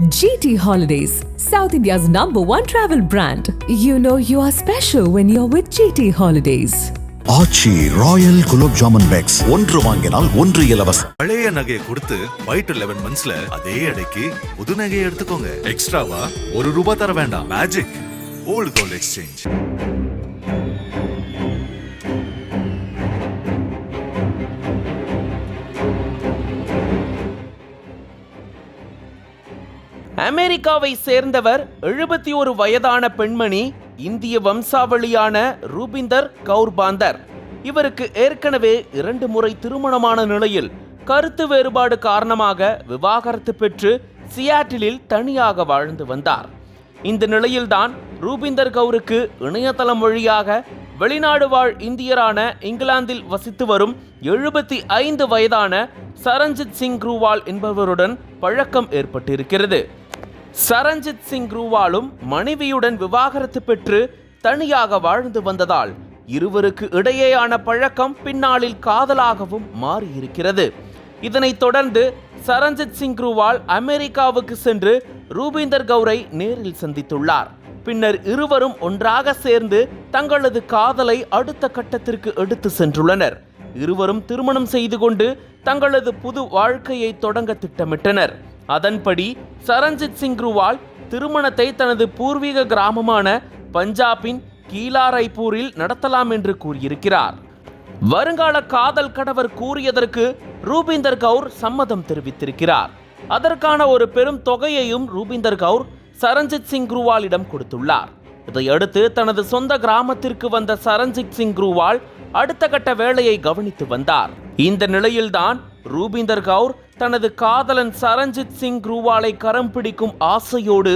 GT Holidays, South India's #1 travel brand. You know you are special when you're with GT Holidays. Aachi royal gulab jamun packs ஒன்று வாங்கினால் ஒன்று இலவசம். பழைய நகையை கொடுத்து 5 to 11 monthsல அதே எடைக்கு புது நகையை எடுத்துக்கோங்க. எக்ஸ்ட்ராவா ₹1 தர வேண்டாம். Magic old gold exchange. அமெரிக்காவை சேர்ந்தவர் 71 வயதான பெண்மணி, இந்திய வம்சாவளியான ரூபிந்தர் கவுர் பாந்தர். இவருக்கு ஏற்கனவே 2 முறை திருமணமான நிலையில் கருத்து வேறுபாடு காரணமாக விவாகரத்து பெற்று சியாட்டிலில் தனியாக வாழ்ந்து வந்தார். இந்த நிலையில்தான் ரூபிந்தர் கவுருக்கு இணையதளம் வழியாக வெளிநாடு வாழ் இந்தியரான இங்கிலாந்தில் வசித்து வரும் 75 வயதான சரண்ஜித் சிங் குருவால் என்பவருடன் பழக்கம் ஏற்பட்டிருக்கிறது. சரண்ஜித் சிங் குருவாலும் மனைவியுடன் விவாகரத்து பெற்று தனியாக வாழ்ந்து வந்ததால் இருவருக்கு இடையேயான பழக்கம் பின்னாளில் காதலாகவும் மாறியிருக்கிறது. இதனைத் தொடர்ந்து சரண்ஜித் சிங் குருவால் அமெரிக்காவுக்கு சென்று ரூபிந்தர் கவுரை நேரில் சந்தித்துள்ளார். பின்னர் இருவரும் ஒன்றாக சேர்ந்து தங்களது காதலை அடுத்த கட்டத்திற்கு எடுத்து சென்றுள்ளனர். இருவரும் திருமணம் செய்து கொண்டு தங்களது புது வாழ்க்கையை தொடங்க திட்டமிட்டனர். அதன்படி சரண்ஜித் சிங் குருவால் திருமணத்தை தனது பூர்வீக கிராமமான பஞ்சாபின் கீலா ராய்ப்பூரில் நடத்தலாம் என்று கூறியிருக்கிறார். வருங்கால காதல் கணவர் கூறியதற்கு ரூபிந்தர் கவுர் சம்மதம் தெரிவித்திருக்கிறார். அதற்கான ஒரு பெரும் தொகையையும் ரூபிந்தர் கவுர் சரண்ஜித் சிங் குருவாலிடம் கொடுத்துள்ளார். இதையடுத்து தனது சொந்த கிராமத்திற்கு வந்த சரண்ஜித் சிங் குருவால் அடுத்த கட்ட வேலையை கவனித்து வந்தார். இந்த நிலையில்தான் ரூபிந்தர் கவுர் தனது காதலன் சரண்ஜித் சிங் குருவாலை கரம் பிடிக்கும் ஆசையோடு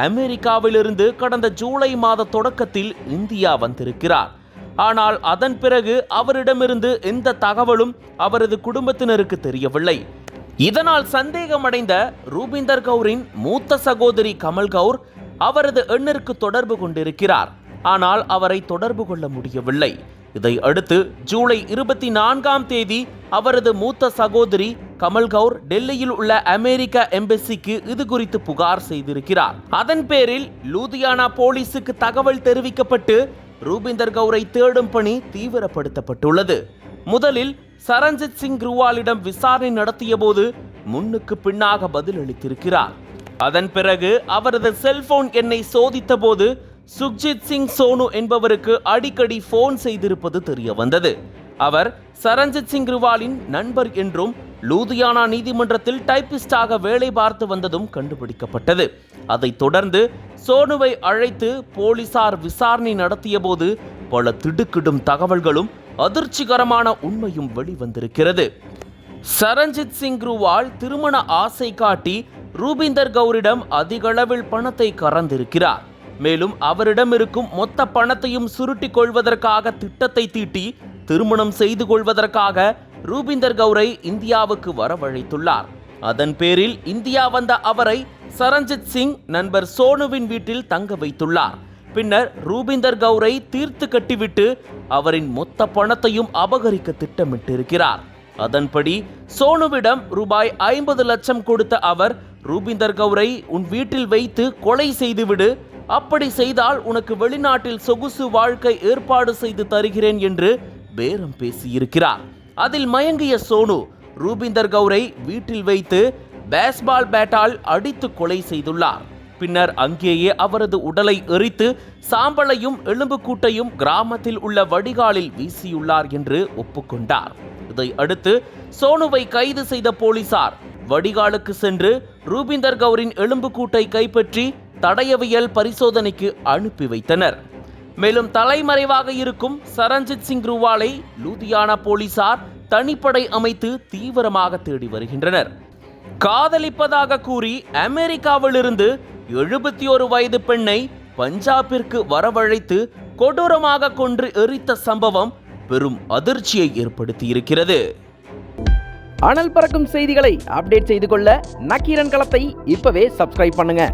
அமெரிக்காவிலிருந்து கடந்த ஜூலை மாத தொடக்கத்தில் இந்தியா வந்திருக்கிறார். ஆனால் அதன் பிறகு அவரிடமிருந்து எந்த தகவலும் அவரது குடும்பத்தினருக்கு தெரியவில்லை. இதனால் சந்தேகமடைந்த ரூபிந்தர் கவுரின் மூத்த சகோதரி கமல் கவுர் அவரது எண்ணிற்கு தொடர்பு கொண்டிருக்கிறார். ஆனால் அவரை தொடர்பு கொள்ள முடியவில்லை. இதை அடுத்து ஜூலை 24ஆம் தேதி அவரது மூத்த சகோதரி கமல் கவுர் டெல்லியில் உள்ள அமெரிக்க எம்பசிக்கு இது குறித்து புகார் செய்திருக்கிறார். அதன் பேரில் லூதியானா போலீசுக்கு தகவல் தெரிவிக்கப்பட்டு ரூபிந்தர் கவுரை தேடும் பணி தீவிரப்படுத்தப்பட்டுள்ளது. முதலில் சரண்ஜித் சிங் குருவாலிடம் விசாரணை நடத்திய போது முன்னுக்கு பின்னாக பதிலளித்திருக்கிறார். அதன் பிறகு அவரது செல்போன் எண்ணை சோதித்த போது சுக்ஜித் சிங் சோனு என்பவருக்கு அடிக்கடி போன் செய்திருப்பது தெரிய வந்தது. அவர் சரண்ஜித் சிங் குருவாலின் நண்பர் என்றும் லூதியானா நீதிமன்றத்தில் டைபிஸ்டாக வேலை பார்த்து வந்ததும் கண்டுபிடிக்கப்பட்டது. அதைத் தொடர்ந்து சோனுவை அழைத்து போலீசார் விசாரணை நடத்திய போது பல திடுக்கிடும் தகவல்களும் அதிர்ச்சிகரமான உண்மையும் வெளிவந்திருக்கிறது. சரண்ஜித் சிங் குருவால் திருமண ஆசை காட்டி ரூபிந்தர் கவுரிடம் அதிகளவில் பணத்தை கறந்திருக்கிறார். மேலும் அவரிடம் இருக்கும் மொத்த பணத்தையும் சுருட்டி கொள்வதற்காக திட்டத்தை தீட்டி திருமணம் செய்து கொள்வதற்காக ரூபிந்தர் கவுரை இந்தியாவுக்கு வரவழைத்துள்ளார். அதன் பேரில் இந்தியா வந்த அவரை சரண்ஜித் சிங் நண்பர் சோனுவின் வீட்டில் தங்க வைத்துள்ளார். பின்னர் ரூபிந்தர் கவுரை தீர்த்து கட்டிவிட்டு அவரின் மொத்த பணத்தையும் அபகரிக்க திட்டமிட்டிருக்கிறார். அதன்படி சோனுவிடம் ரூபாய் 50 லட்சம் கொடுத்த அவர் ரூபிந்தர் கவுரை உன் வீட்டில் வைத்து கொலை செய்துவிடு, அப்படி செய்தால் உனக்கு வெளிநாட்டில் சொகுசு வாழ்க்கை ஏற்பாடு செய்து தருகிறேன் என்று பேரம் பேசியிருக்கிறார். அதில் மயங்கிய சோனு ரூபிந்தர் கவுரை வீட்டில் வைத்து பேஸ்பால் பேட்டால் அடித்து கொலை செய்துள்ளார். பின்னர் அங்கேயே அவரது உடலை எரித்து சாம்பலையும் எலும்புக்கூட்டையும் கிராமத்தில் உள்ள வடிகாலில் வீசியுள்ளார் என்று ஒப்புக்கொண்டார். இதை அடுத்து சோனுவை கைது செய்த போலீசார் வடிகாலுக்கு சென்று ரூபிந்தர் கவுரின் எலும்புக்கூட்டை கைப்பற்றி தடயவியல் பரிசோதனைக்கு அனுப்பி வைத்தனர். மேலும் தலைமறைவாக இருக்கும் சரண்ஜித் சிங் குருவாலை லூதியானா போலீசார் தனிப்படை அமைத்து தீவிரமாக தேடி வருகின்றனர். காதலிப்பதாக கூறி அமெரிக்காவிலிருந்து 71 வயது பெண்ணை பஞ்சாபிற்கு வரவழைத்து கொடூரமாக கொன்று எரித்த சம்பவம் பெரும் அதிர்ச்சியை ஏற்படுத்தியிருக்கிறது. அனல் பறக்கும் செய்திகளை அப்டேட் செய்து கொள்ள நக்கீரன் களத்தை இப்பவே சப்ஸ்கிரைப் பண்ணுங்க.